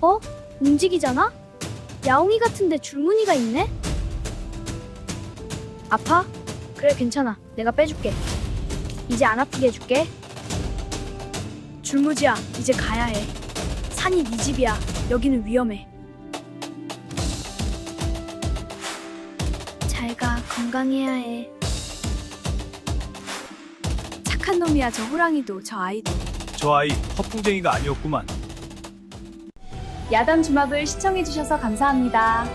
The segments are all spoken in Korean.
어? 움직이잖아? 야옹이 같은데 줄무늬가 있네? 아파? 그래, 괜찮아. 내가 빼줄게. 이제 안 아프게 해줄게. 줄무지야, 이제 가야 해. 산이 네 집이야. 여기는 위험해. 잘 가, 건강해야 해. 착한 놈이야, 저 호랑이도, 저 아이도. 저 아이 허풍쟁이가 아니었구만. 야담 주막을 시청해주셔서 감사합니다.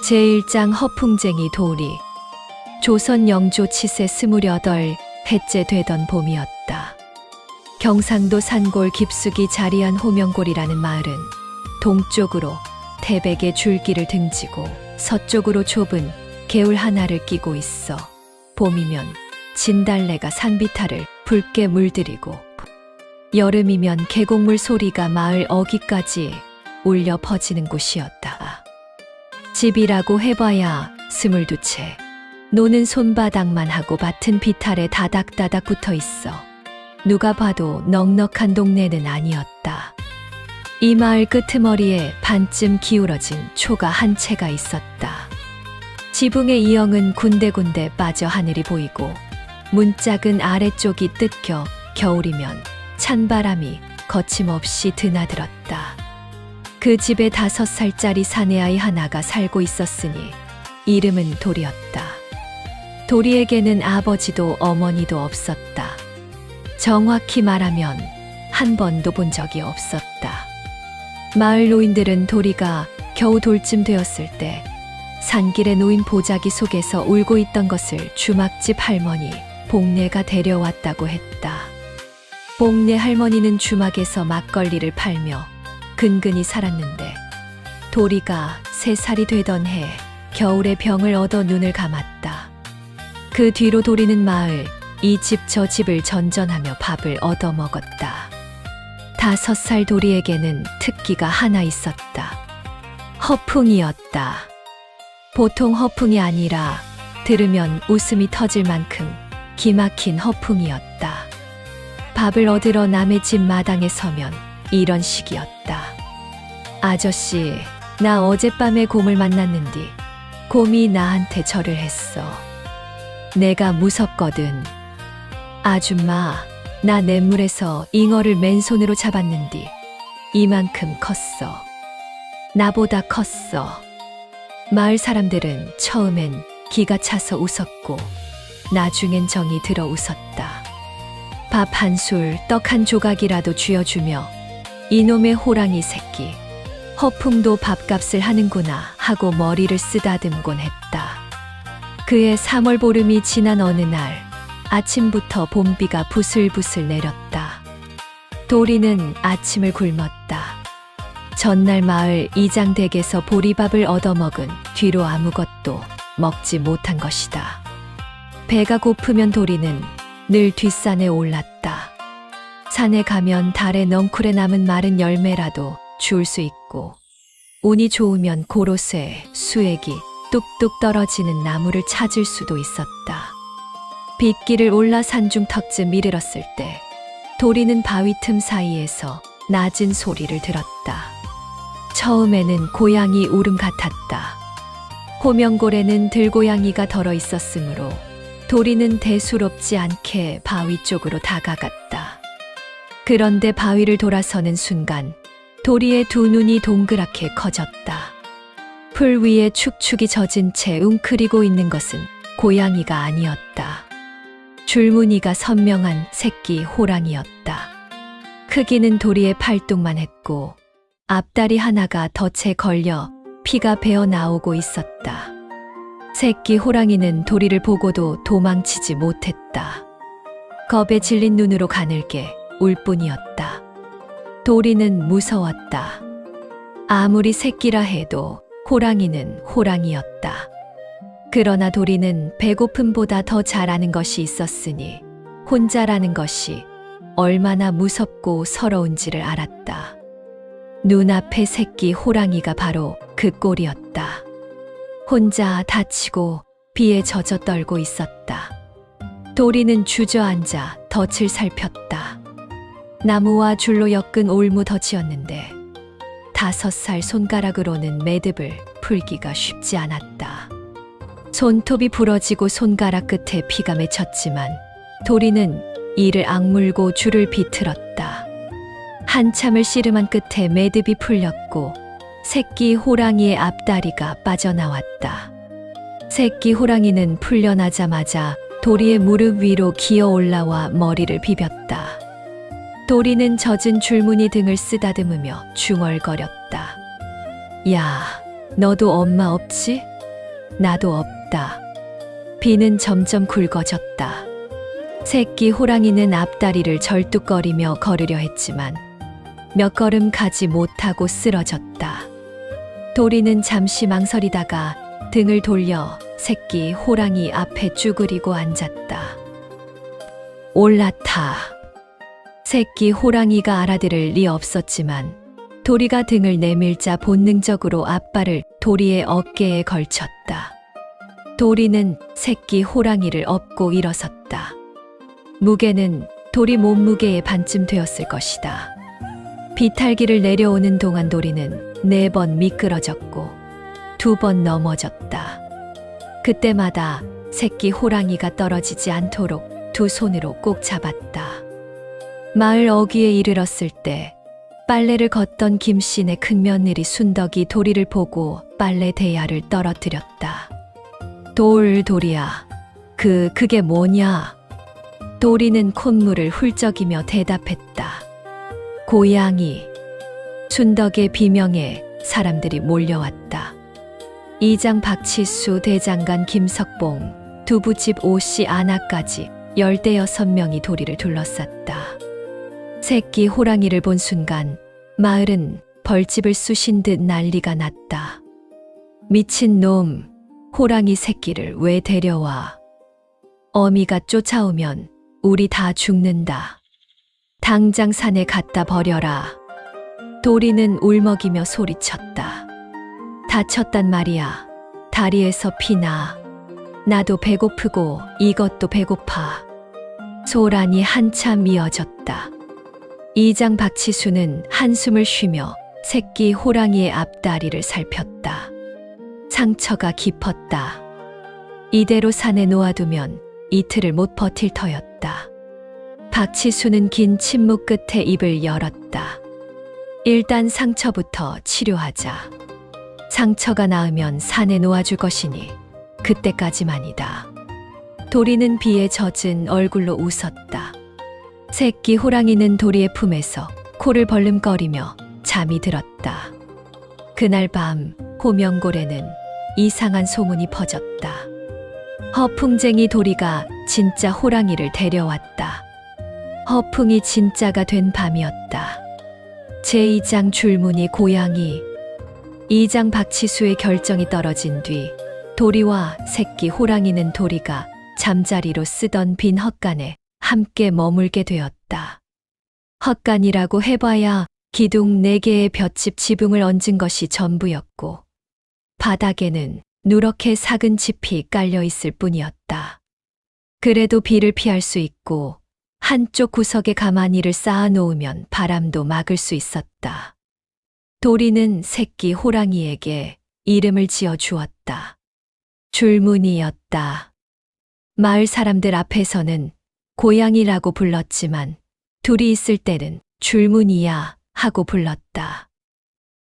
제1장 허풍쟁이 도리. 조선 영조 치세 28 해째 되던 봄이었다. 경상도 산골 깊숙이 자리한 호명골이라는 마을은 동쪽으로 태백의 줄기를 등지고 서쪽으로 좁은 개울 하나를 끼고 있어 봄이면 진달래가 산비탈을 붉게 물들이고 여름이면 계곡물 소리가 마을 어귀까지 울려 퍼지는 곳이었다. 집이라고 해봐야 22채. 노는 손바닥만 하고 밭은 비탈에 다닥다닥 붙어 있어 누가 봐도 넉넉한 동네는 아니었다. 이 마을 끄트머리에 반쯤 기울어진 초가 한 채가 있었다. 지붕의 이영은 군데군데 빠져 하늘이 보이고 문짝은 아래쪽이 뜯겨 겨울이면 찬바람이 거침없이 드나들었다. 그 집에 5살짜리 사내아이 하나가 살고 있었으니 이름은 도리였다. 도리에게는 아버지도 어머니도 없었다. 정확히 말하면 한 번도 본 적이 없었다. 마을 노인들은 도리가 겨우 돌쯤 되었을 때 산길에 놓인 보자기 속에서 울고 있던 것을 주막집 할머니 복내가 데려왔다고 했다. 복내 할머니는 주막에서 막걸리를 팔며 근근히 살았는데 도리가 3살이 되던 해 겨울에 병을 얻어 눈을 감았다. 그 뒤로 도리는 마을 이 집 저 집을 전전하며 밥을 얻어 먹었다. 5살 도리에게는 특기가 하나 있었다. 허풍이었다. 보통 허풍이 아니라 들으면 웃음이 터질 만큼 기막힌 허풍이었다. 밥을 얻으러 남의 집 마당에 서면 이런 식이었다. 아저씨, 나 어젯밤에 곰을 만났는디 곰이 나한테 절을 했어. 내가 무섭거든. 아줌마, 나 냇물에서 잉어를 맨손으로 잡았는디 이만큼 컸어. 나보다 컸어. 마을 사람들은 처음엔 기가 차서 웃었고 나중엔 정이 들어 웃었다. 밥 한 술, 떡 한 조각이라도 쥐어주며 이놈의 호랑이 새끼, 허풍도 밥값을 하는구나 하고 머리를 쓰다듬곤 했다. 그해 3월 보름이 지난 어느 날 아침부터 봄비가 부슬부슬 내렸다. 도리는 아침을 굶었다. 전날 마을 이장댁에서 보리밥을 얻어먹은 뒤로 아무것도 먹지 못한 것이다. 배가 고프면 도리는 늘 뒷산에 올랐다. 산에 가면 달에 넝쿨에 남은 마른 열매라도 주울 수 있고 운이 좋으면 고로쇠, 수액이 뚝뚝 떨어지는 나무를 찾을 수도 있었다. 빗길을 올라 산중 턱쯤 이르렀을 때 도리는 바위 틈 사이에서 낮은 소리를 들었다. 처음에는 고양이 울음 같았다. 호명골에는 들고양이가 덜어 있었으므로 도리는 대수롭지 않게 바위 쪽으로 다가갔다. 그런데 바위를 돌아서는 순간 도리의 두 눈이 동그랗게 커졌다. 풀 위에 축축이 젖은 채 웅크리고 있는 것은 고양이가 아니었다. 줄무늬가 선명한 새끼 호랑이였다. 크기는 도리의 팔뚝만 했고 앞다리 하나가 덫에 걸려 피가 배어 나오고 있었다. 새끼 호랑이는 도리를 보고도 도망치지 못했다. 겁에 질린 눈으로 가늘게 울 뿐이었다. 도리는 무서웠다. 아무리 새끼라 해도 호랑이는 호랑이였다. 그러나 도리는 배고픔보다 더 잘 아는 것이 있었으니 혼자라는 것이 얼마나 무섭고 서러운지를 알았다. 눈앞의 새끼 호랑이가 바로 그 꼴이었다. 혼자 다치고 비에 젖어 떨고 있었다. 도리는 주저앉아 덫을 살폈다. 나무와 줄로 엮은 올무더지였는데 5살 손가락으로는 매듭을 풀기가 쉽지 않았다. 손톱이 부러지고 손가락 끝에 피가 맺혔지만 도리는 이를 악물고 줄을 비틀었다. 한참을 씨름한 끝에 매듭이 풀렸고 새끼 호랑이의 앞다리가 빠져나왔다. 새끼 호랑이는 풀려나자마자 도리의 무릎 위로 기어 올라와 머리를 비볐다. 도리는 젖은 줄무늬 등을 쓰다듬으며 중얼거렸다. 야, 너도 엄마 없지? 나도 없다. 비는 점점 굵어졌다. 새끼 호랑이는 앞다리를 절뚝거리며 걸으려 했지만 몇 걸음 가지 못하고 쓰러졌다. 도리는 잠시 망설이다가 등을 돌려 새끼 호랑이 앞에 쭈그리고 앉았다. 올라타. 새끼 호랑이가 알아들을 리 없었지만 도리가 등을 내밀자 본능적으로 앞발을 도리의 어깨에 걸쳤다. 도리는 새끼 호랑이를 업고 일어섰다. 무게는 도리 몸무게의 반쯤 되었을 것이다. 비탈기를 내려오는 동안 도리는 4번 미끄러졌고 2번 넘어졌다. 그때마다 새끼 호랑이가 떨어지지 않도록 2 손으로 꼭 잡았다. 마을 어귀에 이르렀을 때 빨래를 걷던 김씨네 큰며느리 순덕이 도리를 보고 빨래 대야를 떨어뜨렸다. 도리야, 그게 뭐냐? 도리는 콧물을 훌쩍이며 대답했다. 고양이. 순덕의 비명에 사람들이 몰려왔다. 이장 박치수, 대장간 김석봉, 두부집 오씨 아나까지 16명이 도리를 둘러쌌다. 새끼 호랑이를 본 순간 마을은 벌집을 쑤신 듯 난리가 났다. 미친 놈, 호랑이 새끼를 왜 데려와? 어미가 쫓아오면 우리 다 죽는다. 당장 산에 갖다 버려라. 도리는 울먹이며 소리쳤다. 다쳤단 말이야. 다리에서 피나. 나도 배고프고 이것도 배고파. 소란이 한참 이어졌다. 이장 박치수는 한숨을 쉬며 새끼 호랑이의 앞다리를 살폈다. 상처가 깊었다. 이대로 산에 놓아두면 이틀을 못 버틸 터였다. 박치수는 긴 침묵 끝에 입을 열었다. 일단 상처부터 치료하자. 상처가 나으면 산에 놓아줄 것이니 그때까지만이다. 도리는 비에 젖은 얼굴로 웃었다. 새끼 호랑이는 도리의 품에서 코를 벌름거리며 잠이 들었다. 그날 밤 호명골에는 이상한 소문이 퍼졌다. 허풍쟁이 도리가 진짜 호랑이를 데려왔다. 허풍이 진짜가 된 밤이었다. 제2장 줄무늬 고양이. 2장 박치수의 결정이 떨어진 뒤 도리와 새끼 호랑이는 도리가 잠자리로 쓰던 빈 헛간에 함께 머물게 되었다. 헛간이라고 해봐야 기둥 4개의 볏짚 지붕을 얹은 것이 전부였고 바닥에는 누렇게 삭은 짚이 깔려 있을 뿐이었다. 그래도 비를 피할 수 있고 한쪽 구석에 가마니를 쌓아 놓으면 바람도 막을 수 있었다. 도리는 새끼 호랑이에게 이름을 지어 주었다. 줄무늬였다. 마을 사람들 앞에서는 고양이라고 불렀지만 둘이 있을 때는 줄무늬야 하고 불렀다.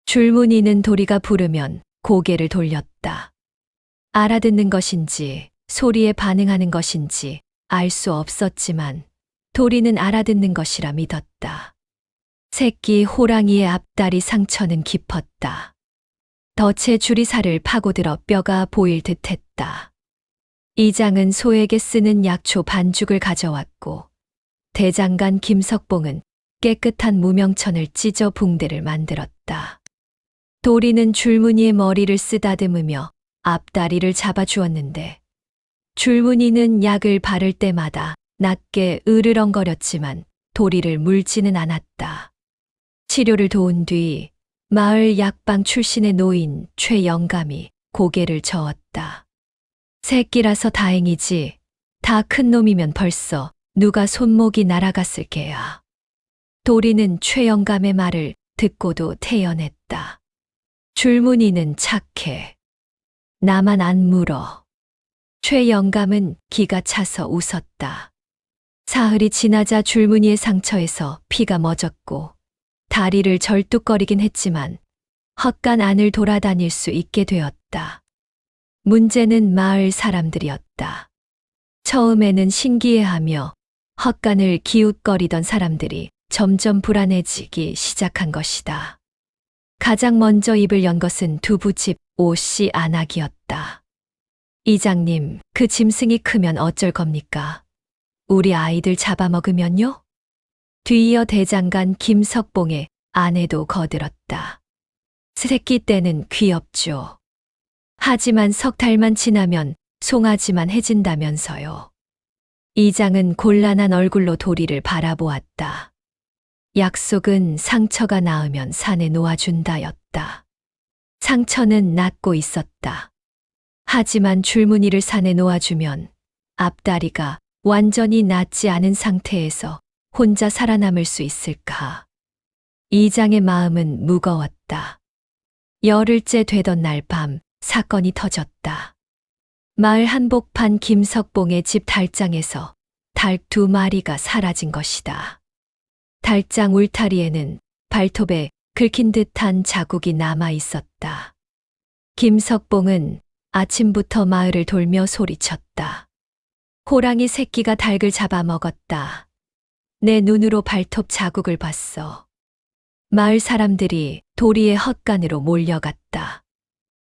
줄무늬는 도리가 부르면 고개를 돌렸다. 알아듣는 것인지 소리에 반응하는 것인지 알 수 없었지만 도리는 알아듣는 것이라 믿었다. 새끼 호랑이의 앞다리 상처는 깊었다. 덫에 주리살을 파고들어 뼈가 보일 듯했다. 이장은 소에게 쓰는 약초 반죽을 가져왔고 대장간 김석봉은 깨끗한 무명천을 찢어 붕대를 만들었다. 도리는 줄무늬의 머리를 쓰다듬으며 앞다리를 잡아주었는데 줄무늬는 약을 바를 때마다 낮게 으르렁거렸지만 도리를 물지는 않았다. 치료를 도운 뒤 마을 약방 출신의 노인 최영감이 고개를 저었다. 새끼라서 다행이지 다 큰 놈이면 벌써 누가 손목이 날아갔을 게야. 도리는 최영감의 말을 듣고도 태연했다. 줄무늬는 착해. 나만 안 물어. 최영감은 기가 차서 웃었다. 사흘이 지나자 줄무늬의 상처에서 피가 멎었고 다리를 절뚝거리긴 했지만 헛간 안을 돌아다닐 수 있게 되었다. 문제는 마을 사람들이었다. 처음에는 신기해하며 헛간을 기웃거리던 사람들이 점점 불안해지기 시작한 것이다. 가장 먼저 입을 연 것은 두부집 오씨 안악이었다. 이장님, 그 짐승이 크면 어쩔 겁니까? 우리 아이들 잡아먹으면요? 뒤이어 대장간 김석봉의 아내도 거들었다. 새끼 때는 귀엽죠. 하지만 석 달만 지나면 송아지만 해진다면서요. 이장은 곤란한 얼굴로 도리를 바라보았다. 약속은 상처가 나으면 산에 놓아준다였다. 상처는 낫고 있었다. 하지만 줄무늬를 산에 놓아주면 앞다리가 완전히 낫지 않은 상태에서 혼자 살아남을 수 있을까? 이장의 마음은 무거웠다. 열흘째 되던 날 밤 사건이 터졌다. 마을 한복판 김석봉의 집 달장에서 닭 2마리가 사라진 것이다. 달장 울타리에는 발톱에 긁힌 듯한 자국이 남아 있었다. 김석봉은 아침부터 마을을 돌며 소리쳤다. 호랑이 새끼가 닭을 잡아먹었다. 내 눈으로 발톱 자국을 봤어. 마을 사람들이 도리의 헛간으로 몰려갔다.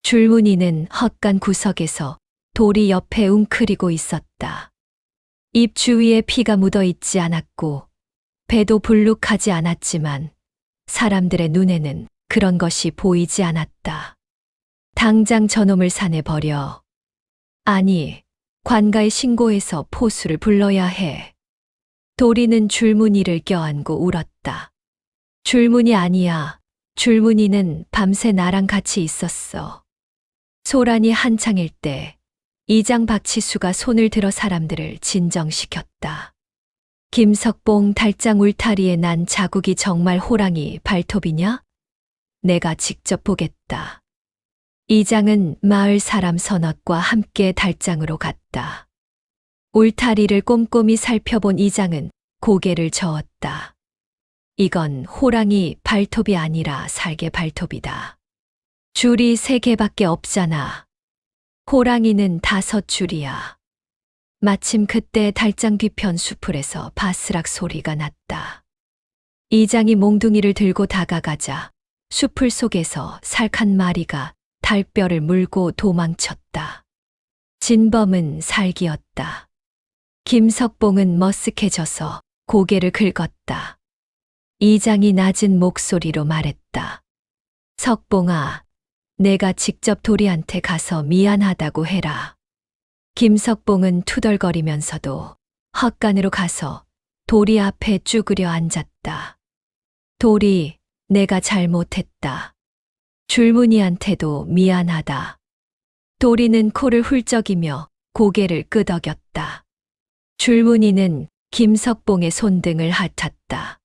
줄무늬는 헛간 구석에서 도리 옆에 웅크리고 있었다. 입 주위에 피가 묻어 있지 않았고 배도 불룩하지 않았지만 사람들의 눈에는 그런 것이 보이지 않았다. 당장 저놈을 산에 버려. 아니, 관가에 신고해서 포수를 불러야 해. 도리는 줄무늬를 껴안고 울었다. 줄무늬 아니야. 줄무늬는 밤새 나랑 같이 있었어. 소란이 한창일 때 이장 박치수가 손을 들어 사람들을 진정시켰다. 김석봉 달장 울타리에 난 자국이 정말 호랑이 발톱이냐? 내가 직접 보겠다. 이장은 마을 사람 서넛과 함께 달장으로 갔다. 울타리를 꼼꼼히 살펴본 이장은 고개를 저었다. 이건 호랑이 발톱이 아니라 살개 발톱이다. 줄이 3개밖에 없잖아. 호랑이는 5줄이야. 마침 그때 달장 뒤편 수풀에서 바스락 소리가 났다. 이장이 몽둥이를 들고 다가가자 수풀 속에서 삭 한 마리가 달뼈를 물고 도망쳤다. 진범은 살기였다. 김석봉은 머쓱해져서 고개를 긁었다. 이장이 낮은 목소리로 말했다. 석봉아, 내가 직접 도리한테 가서 미안하다고 해라. 김석봉은 투덜거리면서도 헛간으로 가서 도리 앞에 쭈그려 앉았다. 도리, 내가 잘못했다. 줄무늬한테도 미안하다. 도리는 코를 훌쩍이며 고개를 끄덕였다. 줄무늬는 김석봉의 손등을 핥았다.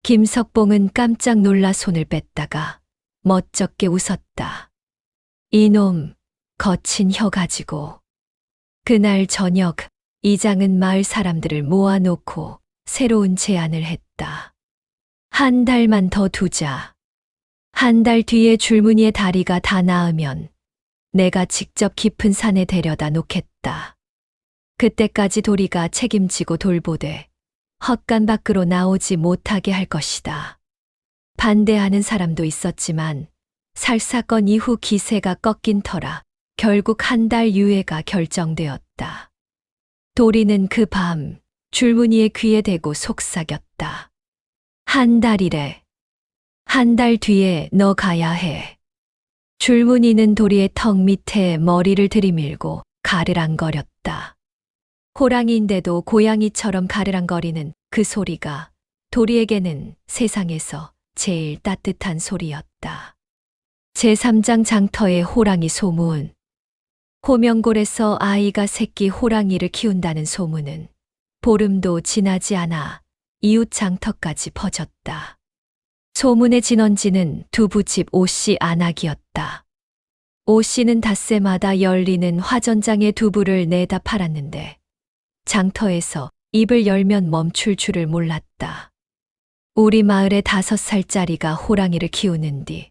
김석봉은 깜짝 놀라 손을 뺐다가 멋쩍게 웃었다. 이놈, 거친 혀 가지고. 그날 저녁 이장은 마을 사람들을 모아놓고 새로운 제안을 했다. 한 달만 더 두자. 한 달 뒤에 줄무늬의 다리가 다 나으면 내가 직접 깊은 산에 데려다 놓겠다. 그때까지 도리가 책임지고 돌보되 헛간 밖으로 나오지 못하게 할 것이다. 반대하는 사람도 있었지만 살사건 이후 기세가 꺾인 터라 결국 한 달 유예가 결정되었다. 도리는 그 밤 줄무늬의 귀에 대고 속삭였다. 한 달이래. 한 달 뒤에 너 가야 해. 줄무늬는 도리의 턱 밑에 머리를 들이밀고 가르랑거렸다. 호랑이인데도 고양이처럼 가르랑거리는 그 소리가 도리에게는 세상에서 제일 따뜻한 소리였다. 제3장 장터의 호랑이 소문. 호명골에서 아이가 새끼 호랑이를 키운다는 소문은 보름도 지나지 않아 이웃 장터까지 퍼졌다. 소문의 진원지는 두부집 오씨 안악이었다. 오씨는 닷새마다 열리는 화전장에 두부를 내다 팔았는데 장터에서 입을 열면 멈출 줄을 몰랐다. 우리 마을에 5살짜리가 호랑이를 키우는디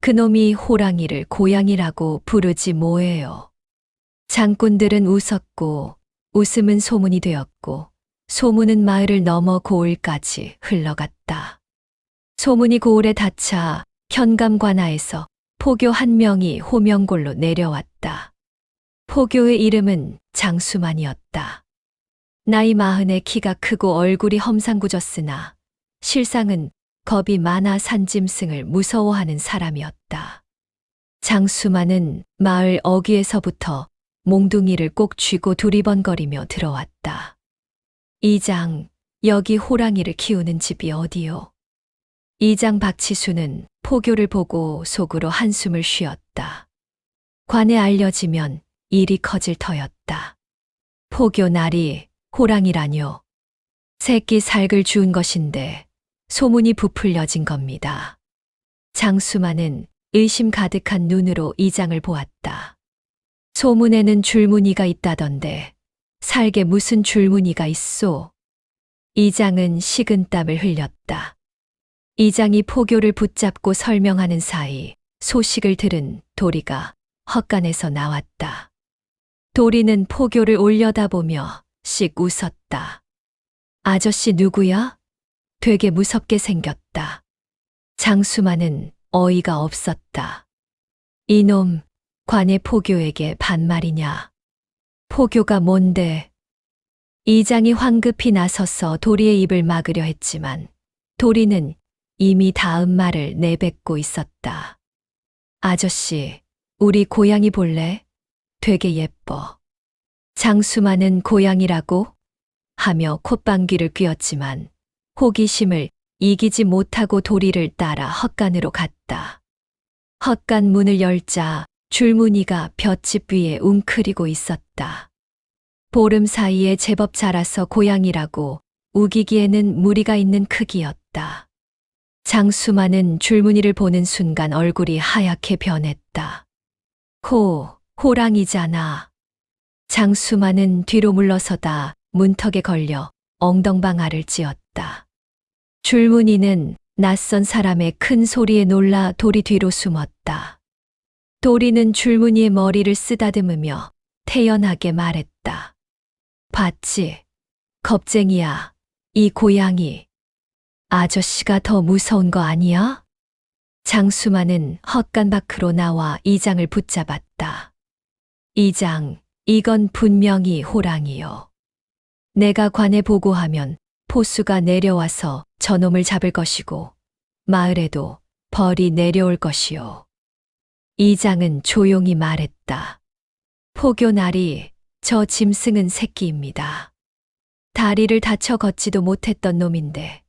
그놈이 호랑이를 고양이라고 부르지 뭐예요. 장꾼들은 웃었고 웃음은 소문이 되었고 소문은 마을을 넘어 고을까지 흘러갔다. 소문이 고을에 닿자 현감관하에서 포교 한 명이 호명골로 내려왔다. 포교의 이름은 장수만이었다. 나이 40에 키가 크고 얼굴이 험상궂었으나 실상은 겁이 많아 산짐승을 무서워하는 사람이었다. 장수만은 마을 어귀에서부터 몽둥이를 꼭 쥐고 두리번거리며 들어왔다. 이장, 여기 호랑이를 키우는 집이 어디요? 이장 박치수는 포교를 보고 속으로 한숨을 쉬었다. 관에 알려지면 일이 커질 터였다. 포교 날이 호랑이라뇨. 새끼 살글 주운 것인데 소문이 부풀려진 겁니다. 장수만은 의심 가득한 눈으로 이장을 보았다. 소문에는 줄무늬가 있다던데 살게 무슨 줄무늬가 있소? 이장은 식은땀을 흘렸다. 이장이 포교를 붙잡고 설명하는 사이 소식을 들은 도리가 헛간에서 나왔다. 도리는 포교를 올려다보며 씩 웃었다. 아저씨 누구야? 되게 무섭게 생겼다. 장수만은 어이가 없었다. 이놈, 관의 포교에게 반말이냐? 포교가 뭔데? 이장이 황급히 나서서 도리의 입을 막으려 했지만 도리는 이미 다음 말을 내뱉고 있었다. 아저씨, 우리 고양이 볼래? 되게 예뻐. 장수만은 고양이라고? 하며 콧방귀를 뀌었지만 호기심을 이기지 못하고 도리를 따라 헛간으로 갔다. 헛간 문을 열자 줄무늬가 볏짚 위에 웅크리고 있었다. 보름 사이에 제법 자라서 고양이라고 우기기에는 무리가 있는 크기였다. 장수만은 줄무늬를 보는 순간 얼굴이 하얗게 변했다. 호랑이잖아. 장수만은 뒤로 물러서다 문턱에 걸려 엉덩방아를 찧었다. 줄무늬는 낯선 사람의 큰 소리에 놀라 도리 뒤로 숨었다. 도리는 줄무늬의 머리를 쓰다듬으며 태연하게 말했다. 봤지? 겁쟁이야. 이 고양이. 아저씨가 더 무서운 거 아니야? 장수만은 헛간 밖으로 나와 이장을 붙잡았다. 이장, 이건 분명히 호랑이요. 내가 관에 보고하면 포수가 내려와서 저놈을 잡을 것이고 마을에도 벌이 내려올 것이요. 이장은 조용히 말했다. 포교날이 저 짐승은 새끼입니다. 다리를 다쳐 걷지도 못했던 놈인데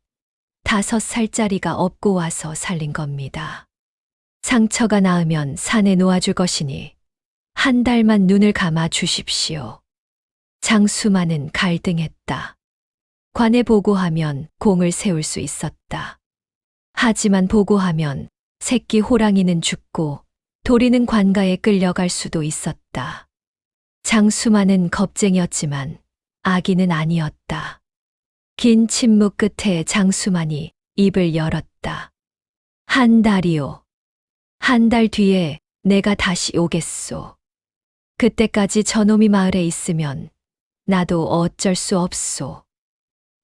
5살짜리가 업고 와서 살린 겁니다. 상처가 나으면 산에 놓아줄 것이니 한 달만 눈을 감아 주십시오. 장수만은 갈등했다. 관에 보고하면 공을 세울 수 있었다. 하지만 보고하면 새끼 호랑이는 죽고 도리는 관가에 끌려갈 수도 있었다. 장수만은 겁쟁이였지만 아기는 아니었다. 긴 침묵 끝에 장수만이 입을 열었다. 한 달이요. 한 달 뒤에 내가 다시 오겠소. 그때까지 저놈이 마을에 있으면 나도 어쩔 수 없소.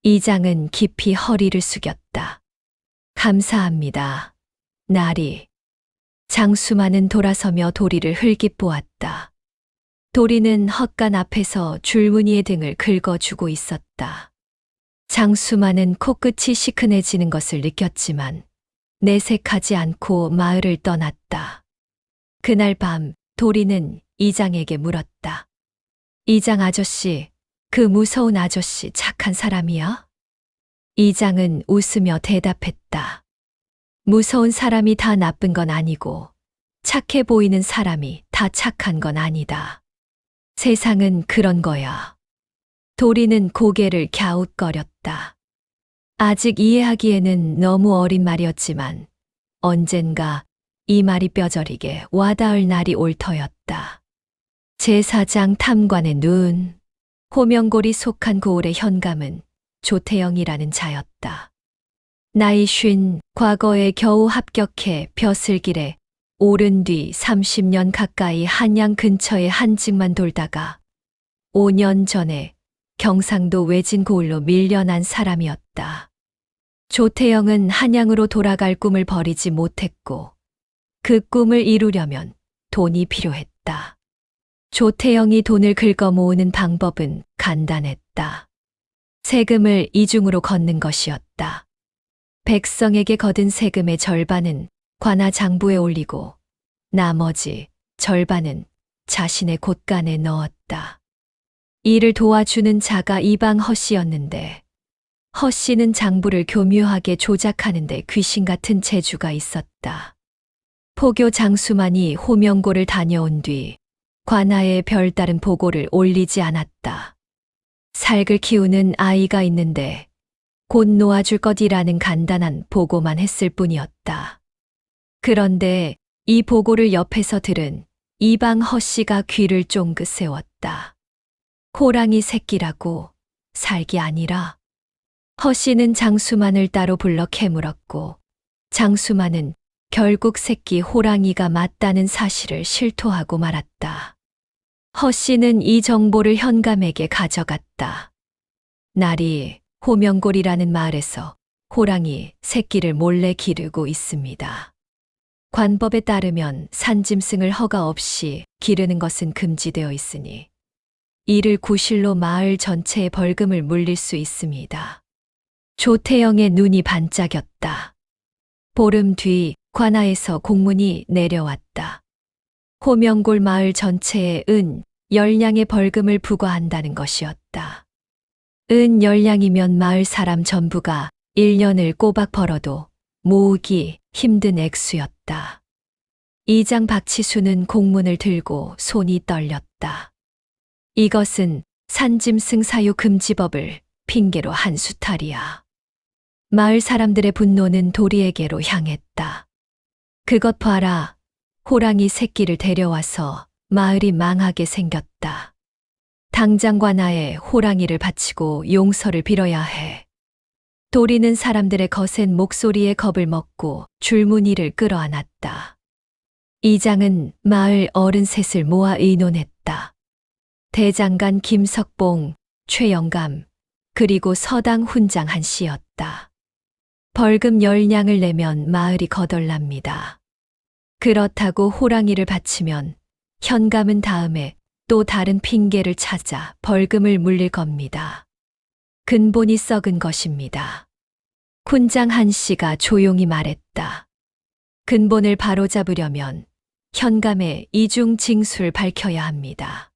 이장은 깊이 허리를 숙였다. 감사합니다. 나리. 장수만은 돌아서며 도리를 흘깃 보았다. 도리는 헛간 앞에서 줄무늬의 등을 긁어주고 있었다. 장수만은 코끝이 시큰해지는 것을 느꼈지만 내색하지 않고 마을을 떠났다. 그날 밤 도리는 이장에게 물었다. 이장 아저씨, 그 무서운 아저씨 착한 사람이야? 이장은 웃으며 대답했다. 무서운 사람이 다 나쁜 건 아니고 착해 보이는 사람이 다 착한 건 아니다. 세상은 그런 거야. 도리는 고개를 갸웃거렸다. 아직 이해하기에는 너무 어린 말이었지만 언젠가 이 말이 뼈저리게 와닿을 날이 올 터였다. 제사장 탐관의 눈. 호명골이 속한 고을의 현감은 조태영이라는 자였다. 나이 50, 과거에 겨우 합격해 벼슬길에 오른 뒤 30년 가까이 한양 근처의 한직만 돌다가 5년 전에 경상도 외진 고을로 밀려난 사람이었다. 조태영은 한양으로 돌아갈 꿈을 버리지 못했고 그 꿈을 이루려면 돈이 필요했다. 조태영이 돈을 긁어 모으는 방법은 간단했다. 세금을 이중으로 걷는 것이었다. 백성에게 거둔 세금의 절반은 관아 장부에 올리고 나머지 절반은 자신의 곳간에 넣었다. 이를 도와주는 자가 이방 허씨였는데 허씨는 장부를 교묘하게 조작하는 데 귀신 같은 재주가 있었다. 포교 장수만이 호명고를 다녀온 뒤 관아에 별다른 보고를 올리지 않았다. 살을 키우는 아이가 있는데 곧 놓아줄 것이라는 간단한 보고만 했을 뿐이었다. 그런데 이 보고를 옆에서 들은 이방 허씨가 귀를 쫑긋 세웠다. 호랑이 새끼라고, 살기 아니라. 허씨는 장수만을 따로 불러 캐물었고 장수만은 결국 새끼 호랑이가 맞다는 사실을 실토하고 말았다. 허씨는 이 정보를 현감에게 가져갔다. 날이 호명골이라는 마을에서 호랑이 새끼를 몰래 기르고 있습니다. 관법에 따르면 산짐승을 허가 없이 기르는 것은 금지되어 있으니 이를 구실로 마을 전체의 벌금을 물릴 수 있습니다. 조태영의 눈이 반짝였다. 보름 뒤 관아에서 공문이 내려왔다. 호명골 마을 전체에 은 10냥의 벌금을 부과한다는 것이었다. 은 10냥이면 마을 사람 전부가 1년을 꼬박 벌어도 모으기 힘든 액수였다. 이장 박치수는 공문을 들고 손이 떨렸다. 이것은 산짐승 사유 금지법을 핑계로 한 수탈이야. 마을 사람들의 분노는 도리에게로 향했다. 그것 봐라. 호랑이 새끼를 데려와서 마을이 망하게 생겼다. 당장 관아에 호랑이를 바치고 용서를 빌어야 해. 도리는 사람들의 거센 목소리에 겁을 먹고 줄무늬를 끌어안았다. 이장은 마을 어른 셋을 모아 의논했다. 대장간 김석봉, 최영감, 그리고 서당 훈장 한 씨였다. 벌금 10냥을 내면 마을이 거덜납니다. 그렇다고 호랑이를 바치면 현감은 다음에 또 다른 핑계를 찾아 벌금을 물릴 겁니다. 근본이 썩은 것입니다. 훈장 한 씨가 조용히 말했다. 근본을 바로잡으려면 현감의 이중 징수를 밝혀야 합니다.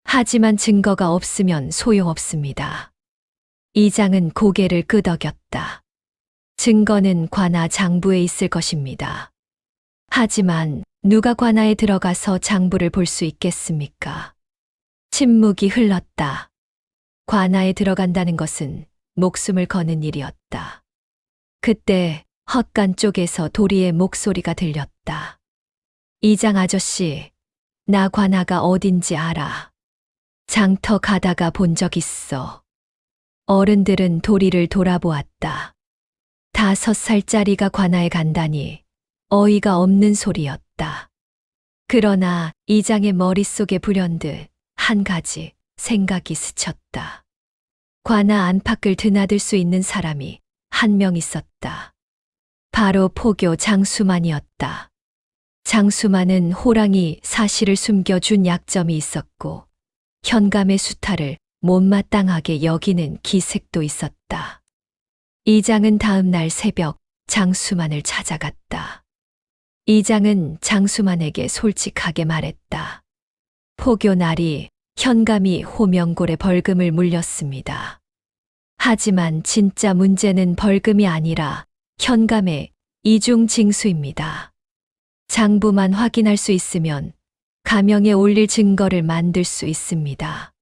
하지만 증거가 없으면 소용없습니다. 이장은 고개를 끄덕였다. 증거는 관아 장부에 있을 것입니다. 하지만 누가 관아에 들어가서 장부를 볼 수 있겠습니까? 침묵이 흘렀다. 관아에 들어간다는 것은 목숨을 거는 일이었다. 그때 헛간 쪽에서 도리의 목소리가 들렸다. 이장 아저씨, 나 관아가 어딘지 알아. 장터 가다가 본 적 있어. 어른들은 도리를 돌아보았다. 5살짜리가 관아에 간다니 어이가 없는 소리였다. 그러나 이장의 머릿속에 불현듯 한 가지 생각이 스쳤다. 관아 안팎을 드나들 수 있는 사람이 한 명 있었다. 바로 포교 장수만이었다. 장수만은 호랑이 사실을 숨겨준 약점이 있었고 현감의 수탈을 못마땅하게 여기는 기색도 있었다. 이장은 다음 날 새벽 장수만을 찾아갔다. 이장은 장수만에게 솔직하게 말했다. 포교 날이 현감이 호명골에 벌금을 물렸습니다. 하지만 진짜 문제는 벌금이 아니라 현감의 이중 징수입니다. 장부만 확인할 수 있으면 가명에 올릴 증거를 만들 수 있습니다.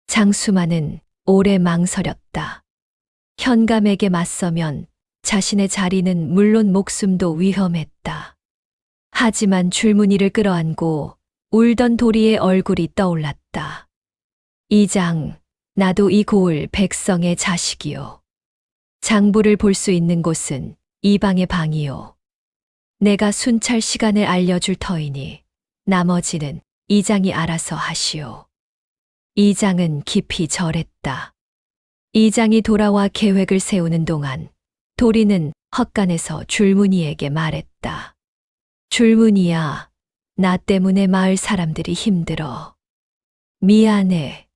장수만은 오래 망설였다. 현감에게 맞서면 자신의 자리는 물론 목숨도 위험했다. 하지만 줄무늬를 끌어안고 울던 도리의 얼굴이 떠올랐다. 이장, 나도 이 고을 백성의 자식이요. 장부를 볼 수 있는 곳은 이 방의 방이요. 내가 순찰 시간을 알려줄 터이니 나머지는 이장이 알아서 하시오. 이장은 깊이 절했다. 이장이 돌아와 계획을 세우는 동안 도리는 헛간에서 줄무늬에게 말했다. 줄무늬야, 나 때문에 마을 사람들이 힘들어. 미안해.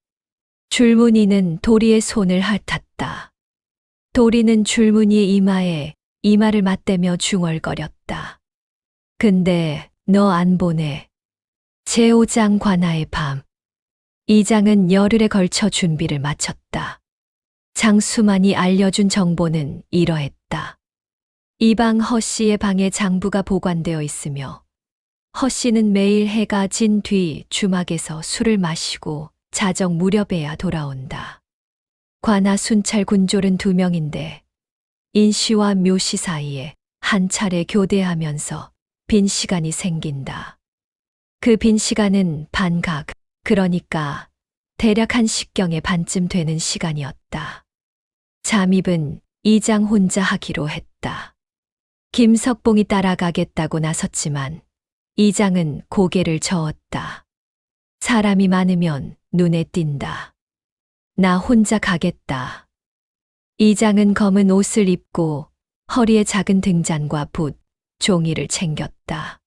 줄무늬는 도리의 손을 핥았다. 도리는 줄무늬의 이마에 이마를 맞대며 중얼거렸다. 근데 너 안 보내. 제5장 관아의 밤. 이장은 열흘에 걸쳐 준비를 마쳤다. 장수만이 알려준 정보는 이러했다. 이 방 허씨의 방에 장부가 보관되어 있으며 허씨는 매일 해가 진 뒤 주막에서 술을 마시고 자정 무렵에야 돌아온다. 관아 순찰 군졸은 2명인데 인씨와 묘씨 사이에 한 차례 교대하면서 빈 시간이 생긴다. 그 빈 시간은 반각, 그러니까 대략 1시경에 반쯤 되는 시간이었다. 잠입은 이장 혼자 하기로 했다. 김석봉이 따라가겠다고 나섰지만 이장은 고개를 저었다. 사람이 많으면 눈에 띈다. 나 혼자 가겠다. 이장은 검은 옷을 입고 허리에 작은 등잔과 붓, 종이를 챙겼다.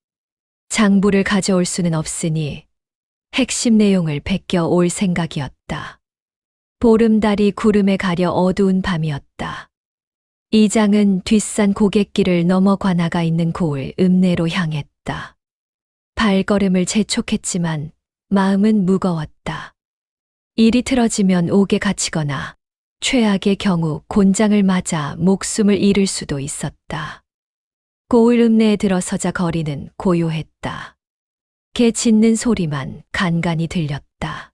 장부를 가져올 수는 없으니 핵심 내용을 베껴 올 생각이었다. 보름달이 구름에 가려 어두운 밤이었다. 이장은 뒷산 고갯길을 넘어 관아가 있는 고을 읍내로 향했다. 발걸음을 재촉했지만 마음은 무거웠다. 일이 틀어지면 옥에 갇히거나 최악의 경우 곤장을 맞아 목숨을 잃을 수도 있었다. 고을 읍내에 들어서자 거리는 고요했다. 개 짖는 소리만 간간이 들렸다.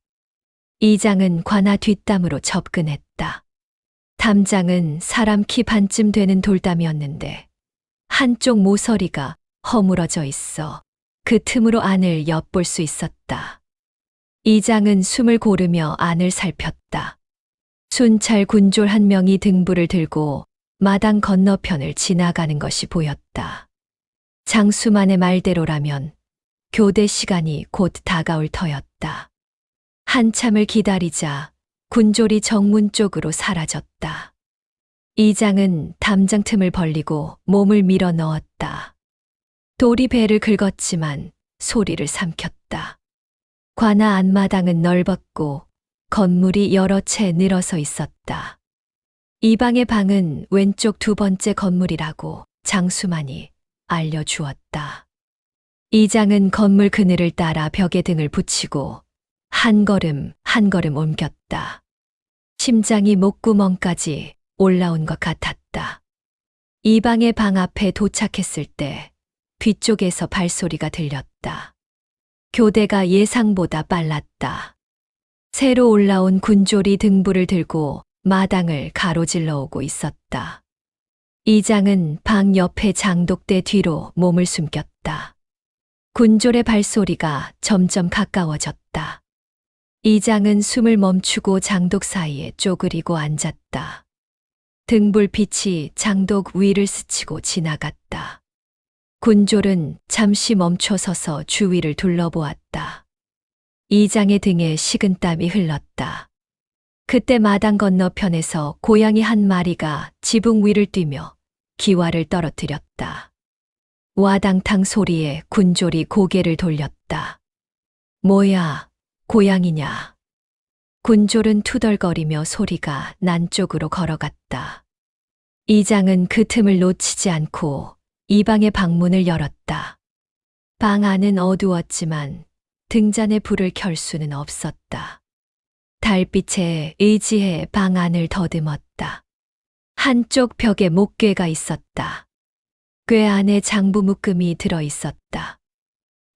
이장은 관아 뒷담으로 접근했다. 담장은 사람 키 반쯤 되는 돌담이었는데 한쪽 모서리가 허물어져 있어 그 틈으로 안을 엿볼 수 있었다. 이장은 숨을 고르며 안을 살폈다. 순찰 군졸 1명이 등불을 들고 마당 건너편을 지나가는 것이 보였다. 장수만의 말대로라면 교대 시간이 곧 다가올 터였다. 한참을 기다리자 군졸이 정문 쪽으로 사라졌다. 이장은 담장 틈을 벌리고 몸을 밀어 넣었다. 돌이 배를 긁었지만 소리를 삼켰다. 관아 안마당은 넓었고 건물이 여러 채 늘어서 있었다. 이 방의 방은 왼쪽 2번째 건물이라고 장수만이 알려주었다. 이장은 건물 그늘을 따라 벽에 등을 붙이고 한 걸음 한 걸음 옮겼다. 심장이 목구멍까지 올라온 것 같았다. 이 방의 방 앞에 도착했을 때 뒤쪽에서 발소리가 들렸다. 교대가 예상보다 빨랐다. 새로 올라온 군졸이 등불을 들고 마당을 가로질러 오고 있었다. 이장은 방 옆에 장독대 뒤로 몸을 숨겼다. 군졸의 발소리가 점점 가까워졌다. 이장은 숨을 멈추고 장독 사이에 쪼그리고 앉았다. 등불빛이 장독 위를 스치고 지나갔다. 군졸은 잠시 멈춰서서 주위를 둘러보았다. 이장의 등에 식은땀이 흘렀다. 그때 마당 건너편에서 고양이 한 마리가 지붕 위를 뛰며 기와를 떨어뜨렸다. 와당탕 소리에 군졸이 고개를 돌렸다. 뭐야, 고양이냐? 군졸은 투덜거리며 소리가 난 쪽으로 걸어갔다. 이장은 그 틈을 놓치지 않고 이 방의 방문을 열었다. 방 안은 어두웠지만 등잔에 불을 켤 수는 없었다. 달빛에 의지해 방 안을 더듬었다. 한쪽 벽에 목괴가 있었다. 괴 안에 장부 묶음이 들어 있었다.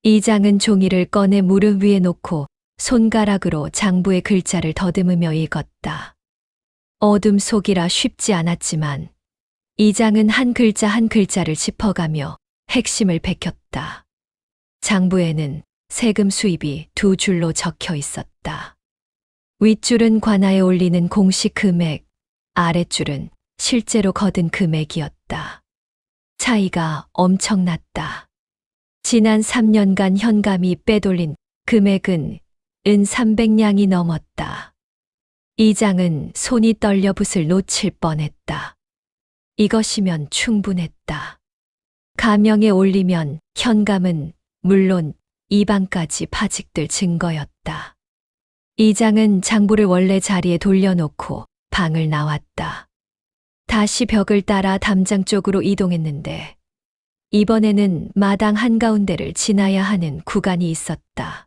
이장은 종이를 꺼내 무릎 위에 놓고 손가락으로 장부의 글자를 더듬으며 읽었다. 어둠 속이라 쉽지 않았지만 이장은 한 글자 한 글자를 짚어가며 핵심을 베꼈다. 장부에는 세금 수입이 두 줄로 적혀 있었다. 윗줄은 관아에 올리는 공식 금액, 아랫줄은 실제로 거둔 금액이었다. 차이가 엄청났다. 지난 3년간 현감이 빼돌린 금액은 은 300냥이 넘었다. 이장은 손이 떨려 붓을 놓칠 뻔했다. 이것이면 충분했다. 가명에 올리면 현감은 물론 이방까지 파직될 증거였다. 이장은 장부를 원래 자리에 돌려놓고 방을 나왔다. 다시 벽을 따라 담장 쪽으로 이동했는데 이번에는 마당 한가운데를 지나야 하는 구간이 있었다.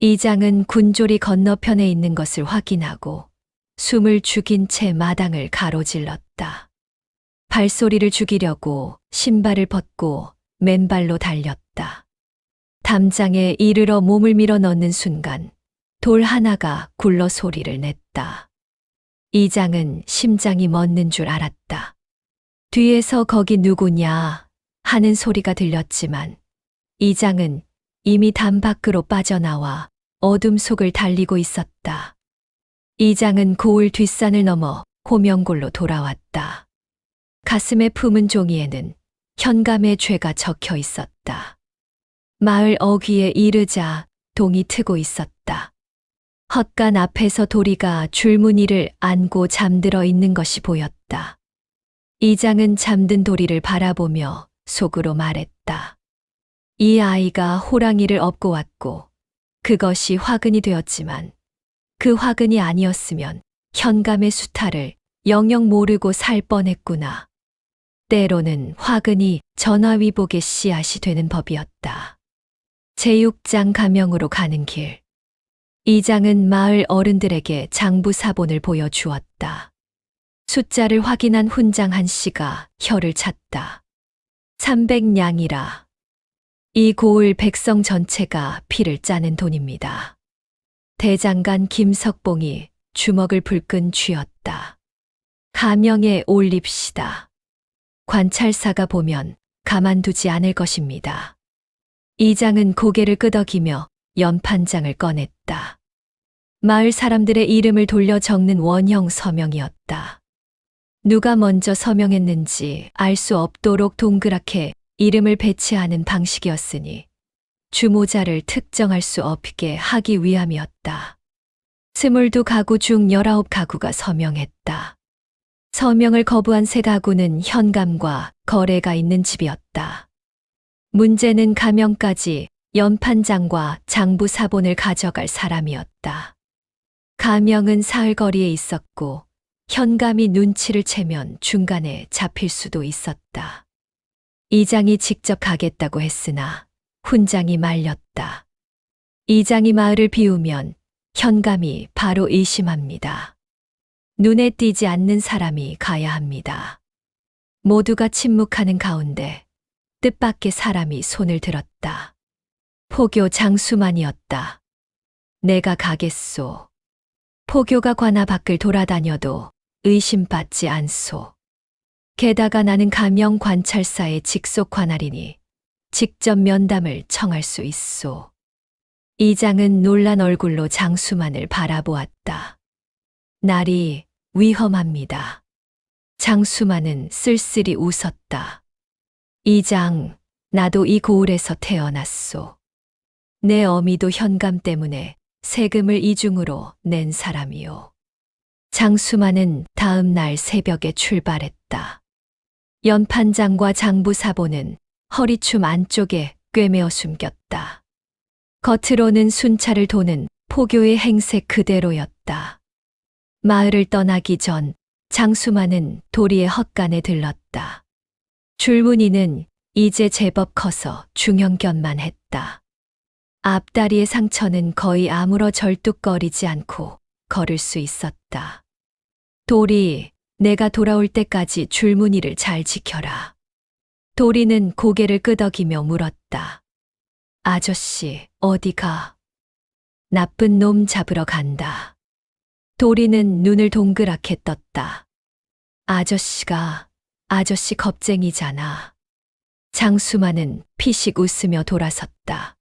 이장은 군졸이 건너편에 있는 것을 확인하고 숨을 죽인 채 마당을 가로질렀다. 발소리를 죽이려고 신발을 벗고 맨발로 달렸다. 담장에 이르러 몸을 밀어 넣는 순간 돌 하나가 굴러 소리를 냈다. 이장은 심장이 멎는 줄 알았다. 뒤에서 거기 누구냐 하는 소리가 들렸지만 이장은 이미 담 밖으로 빠져나와 어둠 속을 달리고 있었다. 이장은 고을 뒷산을 넘어 호명골로 돌아왔다. 가슴에 품은 종이에는 현감의 죄가 적혀 있었다. 마을 어귀에 이르자 동이 트고 있었다. 헛간 앞에서 도리가 줄무늬를 안고 잠들어 있는 것이 보였다. 이장은 잠든 도리를 바라보며 속으로 말했다. 이 아이가 호랑이를 업고 왔고 그것이 화근이 되었지만 그 화근이 아니었으면 현감의 수탈을 영영 모르고 살 뻔했구나. 때로는 화근이 전화위복의 씨앗이 되는 법이었다. 제6장 가명으로 가는 길. 이장은 마을 어른들에게 장부 사본을 보여주었다. 숫자를 확인한 훈장 한 씨가 혀를 찼다. 300냥이라. 이 고을 백성 전체가 피를 짜는 돈입니다. 대장간 김석봉이 주먹을 불끈 쥐었다. 가명에 올립시다. 관찰사가 보면 가만두지 않을 것입니다. 이장은 고개를 끄덕이며 연판장을 꺼냈다. 마을 사람들의 이름을 돌려 적는 원형 서명이었다. 누가 먼저 서명했는지 알 수 없도록 동그랗게 이름을 배치하는 방식이었으니 주모자를 특정할 수 없게 하기 위함이었다. 22가구 중 19가구가 서명했다. 서명을 거부한 3가구는 현감과 거래가 있는 집이었다. 문제는 가명까지 연판장과 장부 사본을 가져갈 사람이었다. 가명은 사흘거리에 있었고 현감이 눈치를 채면 중간에 잡힐 수도 있었다. 이장이 직접 가겠다고 했으나 훈장이 말렸다. 이장이 마을을 비우면 현감이 바로 의심합니다. 눈에 띄지 않는 사람이 가야 합니다. 모두가 침묵하는 가운데 뜻밖의 사람이 손을 들었다. 포교 장수만이었다. 내가 가겠소. 포교가 관아 밖을 돌아다녀도 의심받지 않소. 게다가 나는 가명 관찰사의 직속 관할이니 직접 면담을 청할 수 있소. 이장은 놀란 얼굴로 장수만을 바라보았다. 날이 위험합니다. 장수만은 쓸쓸히 웃었다. 이장, 나도 이 고을에서 태어났소. 내 어미도 현감 때문에 세금을 이중으로 낸 사람이요. 장수만은 다음 날 새벽에 출발했다. 연판장과 장부 사본은 허리춤 안쪽에 꿰매어 숨겼다. 겉으로는 순찰을 도는 포교의 행세 그대로였다. 마을을 떠나기 전 장수만은 도리의 헛간에 들렀다. 줄무늬는 이제 제법 커서 중형견만 했다. 앞다리의 상처는 거의 아무러 절뚝거리지 않고 걸을 수 있었다. 도리, 내가 돌아올 때까지 줄무늬를 잘 지켜라. 도리는 고개를 끄덕이며 물었다. 아저씨, 어디가? 나쁜 놈 잡으러 간다. 도리는 눈을 동그랗게 떴다. 아저씨 겁쟁이잖아. 장수만은 피식 웃으며 돌아섰다.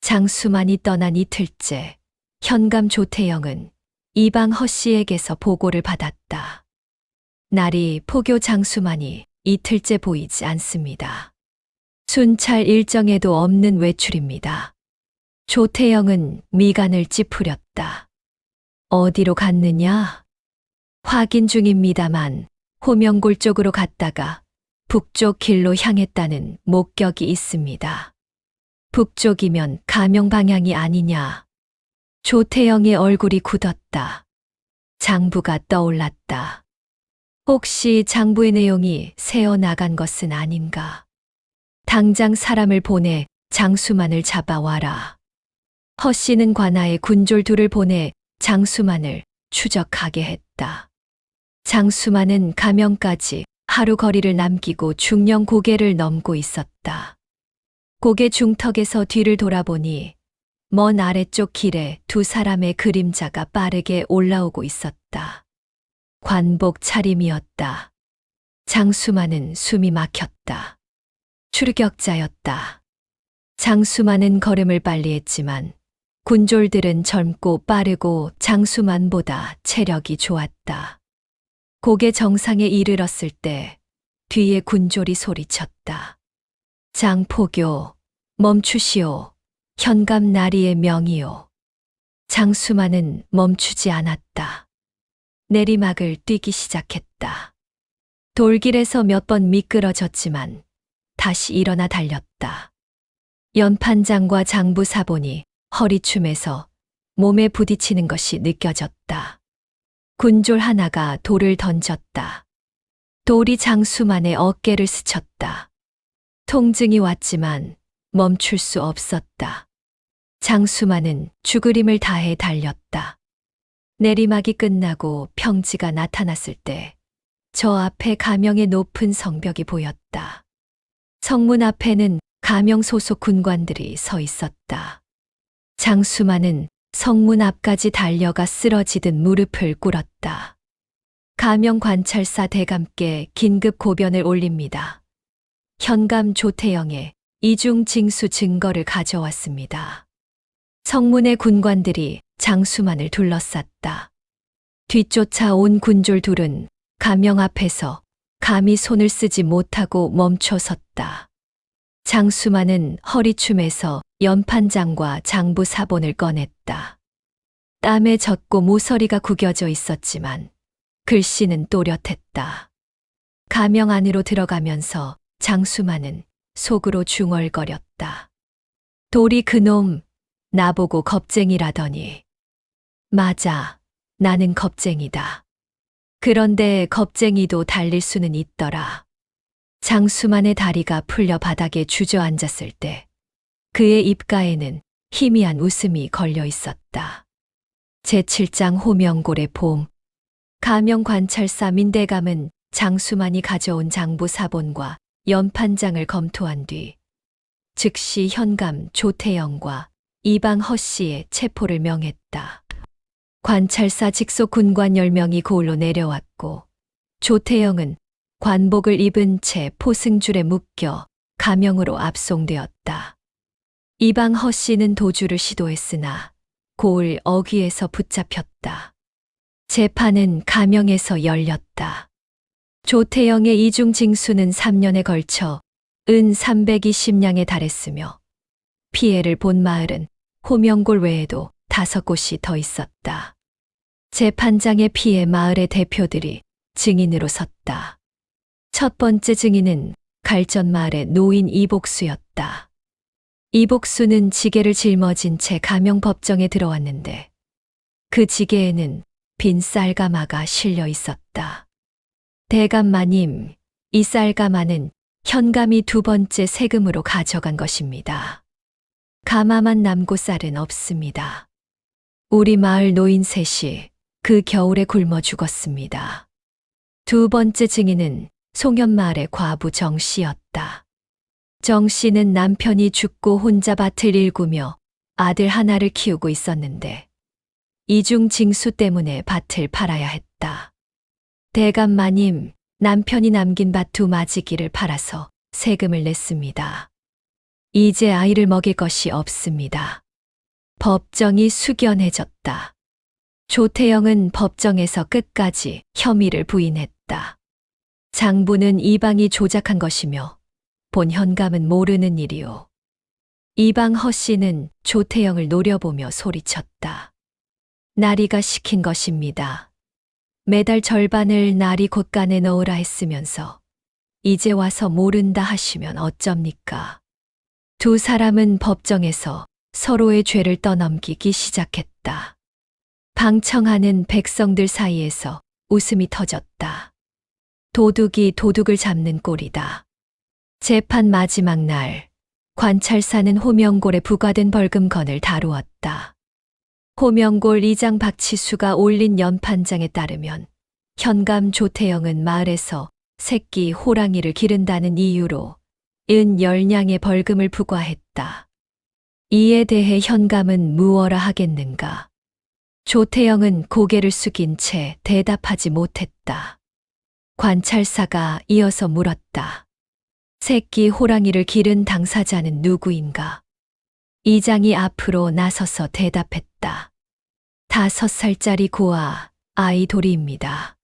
장수만이 떠난 이틀째, 현감 조태영은 이방 허씨에게서 보고를 받았다. 날이 포교 장수만이 이틀째 보이지 않습니다. 순찰 일정에도 없는 외출입니다. 조태영은 미간을 찌푸렸다. 어디로 갔느냐? 확인 중입니다만 호명골 쪽으로 갔다가 북쪽 길로 향했다는 목격이 있습니다. 북쪽이면 가명 방향이 아니냐. 조태영의 얼굴이 굳었다. 장부가 떠올랐다. 혹시 장부의 내용이 새어나간 것은 아닌가? 당장 사람을 보내 장수만을 잡아와라. 허씨는 관아에 군졸 둘을 보내 장수만을 추적하게 했다. 장수만은 가명까지 하루 거리를 남기고 중령 고개를 넘고 있었다. 고개 중턱에서 뒤를 돌아보니 먼 아래쪽 길에 두 사람의 그림자가 빠르게 올라오고 있었다. 관복 차림이었다. 장수만은 숨이 막혔다. 출격자였다. 장수만은 걸음을 빨리 했지만 군졸들은 젊고 빠르고 장수만보다 체력이 좋았다. 고개 정상에 이르렀을 때 뒤에 군졸이 소리쳤다. 장포교, 멈추시오. 현감 나리의 명이오. 장수만은 멈추지 않았다. 내리막을 뛰기 시작했다. 돌길에서 몇 번 미끄러졌지만 다시 일어나 달렸다. 연판장과 장부 사본이 허리춤에서 몸에 부딪히는 것이 느껴졌다. 군졸 하나가 돌을 던졌다. 돌이 장수만의 어깨를 스쳤다. 통증이 왔지만 멈출 수 없었다. 장수만은 죽으림을 다해 달렸다. 내리막이 끝나고 평지가 나타났을 때 저 앞에 가명의 높은 성벽이 보였다. 성문 앞에는 가명 소속 군관들이 서 있었다. 장수만은 성문 앞까지 달려가 쓰러지듯 무릎을 꿇었다. 가명 관찰사 대감께 긴급 고변을 올립니다. 현감 조태영의 이중 징수 증거를 가져왔습니다. 성문의 군관들이 장수만을 둘러쌌다. 뒤쫓아 온 군졸 둘은 가명 앞에서 감히 손을 쓰지 못하고 멈춰 섰다. 장수만은 허리춤에서 연판장과 장부 사본을 꺼냈다. 땀에 젖고 모서리가 구겨져 있었지만 글씨는 또렷했다. 가명 안으로 들어가면서 장수만은 속으로 중얼거렸다. 도리 그놈 나보고 겁쟁이라더니. 맞아, 나는 겁쟁이다. 그런데 겁쟁이도 달릴 수는 있더라. 장수만의 다리가 풀려 바닥에 주저앉았을 때 그의 입가에는 희미한 웃음이 걸려 있었다. 제7장 호명골의 봄. 가명 관찰사 민대감은 장수만이 가져온 장부 사본과 연판장을 검토한 뒤 즉시 현감 조태영과 이방 허씨의 체포를 명했다. 관찰사 직속 군관 10명이 고을로 내려왔고 조태영은 관복을 입은 채 포승줄에 묶여 가명으로 압송되었다. 이방 허씨는 도주를 시도했으나 고을 어귀에서 붙잡혔다. 재판은 가명에서 열렸다. 조태영의 이중 징수는 3년에 걸쳐 은 320냥에 달했으며 피해를 본 마을은 호명골 외에도 5곳이 더 있었다. 재판장의 피해 마을의 대표들이 증인으로 섰다. 첫 번째 증인은 갈전 마을의 노인 이복수였다. 이복수는 지게를 짊어진 채 가명 법정에 들어왔는데 그 지게에는 빈 쌀가마가 실려 있었다. 대감마님, 이 쌀가마는 현감이 2번째 세금으로 가져간 것입니다. 가마만 남고 쌀은 없습니다. 우리 마을 노인 셋이 그 겨울에 굶어 죽었습니다. 2번째 증인은 송현마을의 과부 정씨였다. 정씨는 남편이 죽고 혼자 밭을 일구며 아들 하나를 키우고 있었는데 이중 징수 때문에 밭을 팔아야 했다. 대감 마님, 남편이 남긴 밭 2마지기를 팔아서 세금을 냈습니다. 이제 아이를 먹일 것이 없습니다. 법정이 숙연해졌다. 조태영은 법정에서 끝까지 혐의를 부인했다. 장부는 이방이 조작한 것이며 본 현감은 모르는 일이오. 이방 허 씨는 조태영을 노려보며 소리쳤다. 나리가 시킨 것입니다. 매달 절반을 나리 곳간에 넣으라 했으면서 이제 와서 모른다 하시면 어쩝니까? 두 사람은 법정에서 서로의 죄를 떠넘기기 시작했다. 방청하는 백성들 사이에서 웃음이 터졌다. 도둑이 도둑을 잡는 꼴이다. 재판 마지막 날, 관찰사는 호명골에 부과된 벌금건을 다루었다. 호명골 이장 박치수가 올린 연판장에 따르면 현감 조태영은 마을에서 새끼 호랑이를 기른다는 이유로 10냥의 벌금을 부과했다. 이에 대해 현감은 무엇라 하겠는가? 조태영은 고개를 숙인 채 대답하지 못했다. 관찰사가 이어서 물었다. 새끼 호랑이를 기른 당사자는 누구인가? 이장이 앞으로 나서서 대답했다. 5살짜리 고아 아이돌이입니다.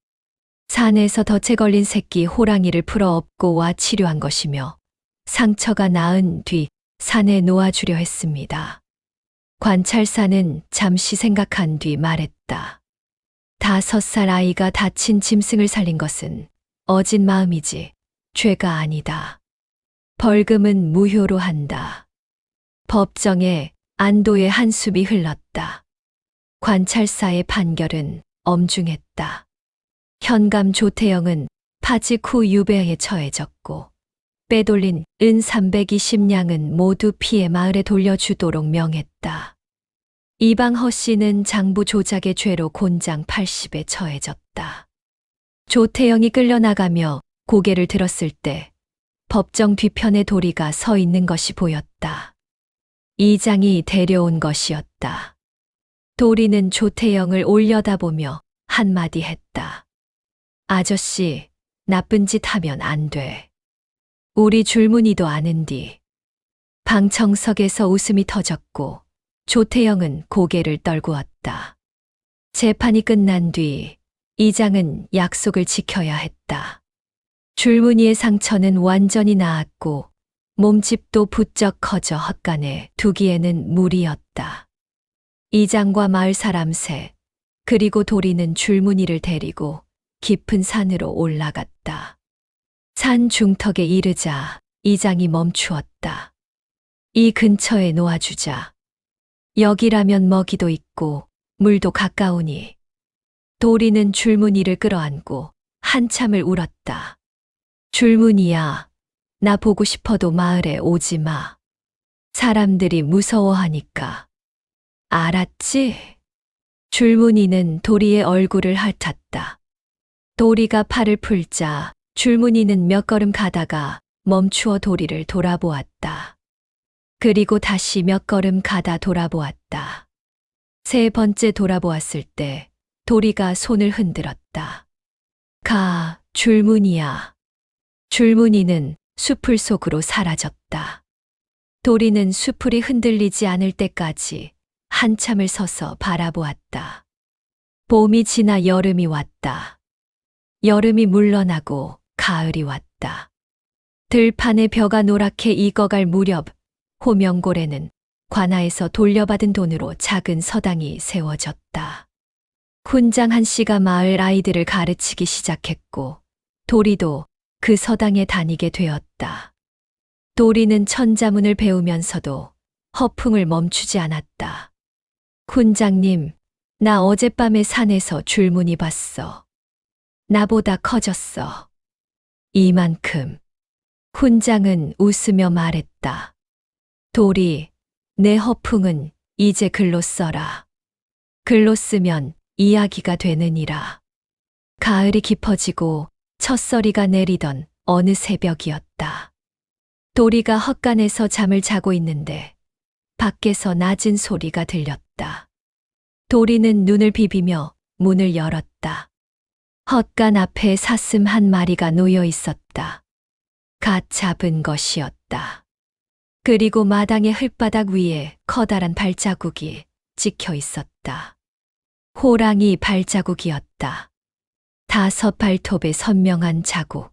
산에서 덫에 걸린 새끼 호랑이를 풀어 업고 와 치료한 것이며 상처가 나은 뒤 산에 놓아주려 했습니다. 관찰사는 잠시 생각한 뒤 말했다. 5살 아이가 다친 짐승을 살린 것은 어진 마음이지 죄가 아니다. 벌금은 무효로 한다. 법정에 안도의 한숨이 흘렀다. 관찰사의 판결은 엄중했다. 현감 조태영은 파직 후 유배에 처해졌고 빼돌린 은 320냥은 모두 피해 마을에 돌려주도록 명했다. 이방 허 씨는 장부 조작의 죄로 곤장 80에 처해졌다. 조태영이 끌려나가며 고개를 들었을 때 법정 뒤편에 도리가 서 있는 것이 보였다. 이장이 데려온 것이었다. 도리는 조태영을 올려다보며 한마디 했다. 아저씨, 나쁜 짓 하면 안 돼. 우리 줄무늬도 아는디. 방청석에서 웃음이 터졌고 조태영은 고개를 떨구었다. 재판이 끝난 뒤 이장은 약속을 지켜야 했다. 줄무늬의 상처는 완전히 나았고 몸집도 부쩍 커져 헛간에 두기에는 물이었다. 이장과 마을 사람 셋, 그리고 도리는 줄무늬를 데리고 깊은 산으로 올라갔다. 산 중턱에 이르자 이장이 멈추었다. 이 근처에 놓아주자. 여기라면 먹이도 있고 물도 가까우니. 도리는 줄무늬를 끌어안고 한참을 울었다. 줄무늬야, 나 보고 싶어도 마을에 오지 마. 사람들이 무서워하니까. 알았지? 줄무늬는 도리의 얼굴을 핥았다. 도리가 팔을 풀자 줄무늬는 몇 걸음 가다가 멈추어 도리를 돌아보았다. 그리고 다시 몇 걸음 가다 돌아보았다. 3번째 돌아보았을 때 도리가 손을 흔들었다. 가, 줄무늬야. 줄무늬는 수풀 속으로 사라졌다. 도리는 수풀이 흔들리지 않을 때까지 한참을 서서 바라보았다. 봄이 지나 여름이 왔다. 여름이 물러나고 가을이 왔다. 들판의 벼가 노랗게 익어갈 무렵 호명골에는 관아에서 돌려받은 돈으로 작은 서당이 세워졌다. 훈장 한 씨가 마을 아이들을 가르치기 시작했고 도리도 그 서당에 다니게 되었다. 도리는 천자문을 배우면서도 허풍을 멈추지 않았다. 훈장님, 나 어젯밤에 산에서 줄무늬 봤어. 나보다 커졌어. 이만큼. 훈장은 웃으며 말했다. 도리, 내 허풍은 이제 글로 써라. 글로 쓰면 이야기가 되느니라. 가을이 깊어지고 첫서리가 내리던 어느 새벽이었다. 도리가 헛간에서 잠을 자고 있는데 밖에서 낮은 소리가 들렸다. 도리는 눈을 비비며 문을 열었다. 헛간 앞에 사슴 한 마리가 놓여 있었다. 갓 잡은 것이었다. 그리고 마당의 흙바닥 위에 커다란 발자국이 찍혀 있었다. 호랑이 발자국이었다. 5 발톱의 선명한 자국.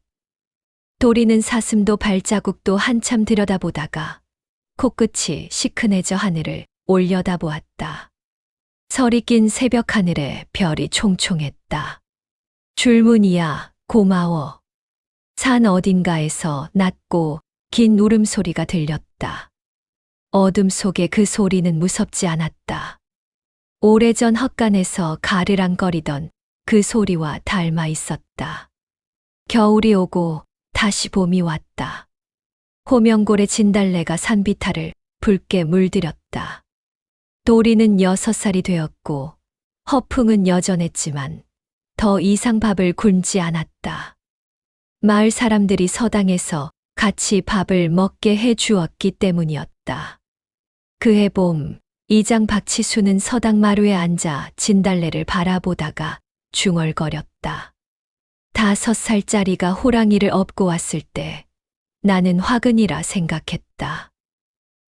도리는 사슴도 발자국도 한참 들여다보다가 코끝이 시큰해져 하늘을 올려다보았다. 설이 낀 새벽 하늘에 별이 총총했다. 줄무늬야, 고마워. 산 어딘가에서 낮고 긴 울음소리가 들렸다. 어둠 속에 그 소리는 무섭지 않았다. 오래전 헛간에서 가르랑거리던 그 소리와 닮아 있었다. 겨울이 오고 다시 봄이 왔다. 호명골의 진달래가 산비탈을 붉게 물들였다. 도리는 6살이 되었고 허풍은 여전했지만 더 이상 밥을 굶지 않았다. 마을 사람들이 서당에서 같이 밥을 먹게 해 주었기 때문이었다. 그해 봄, 이장 박치수는 서당 마루에 앉아 진달래를 바라보다가 중얼거렸다. 5살짜리가 호랑이를 업고 왔을 때 나는 화근이라 생각했다.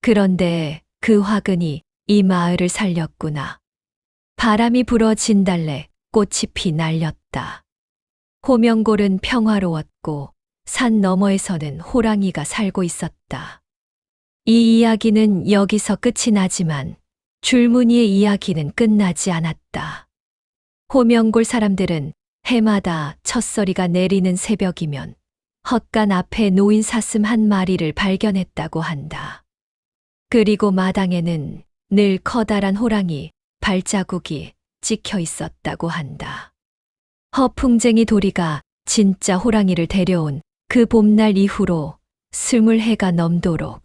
그런데 그 화근이 이 마을을 살렸구나. 바람이 불어 진달래, 꽃이 피 날렸다. 호명골은 평화로웠고 산 너머에서는 호랑이가 살고 있었다. 이 이야기는 여기서 끝이 나지만 줄무늬의 이야기는 끝나지 않았다. 호명골 사람들은 해마다 첫서리가 내리는 새벽이면 헛간 앞에 놓인 사슴 한 마리를 발견했다고 한다. 그리고 마당에는 늘 커다란 호랑이 발자국이 찍혀 있었다고 한다. 허풍쟁이 도리가 진짜 호랑이를 데려온 그 봄날 이후로 20해가 넘도록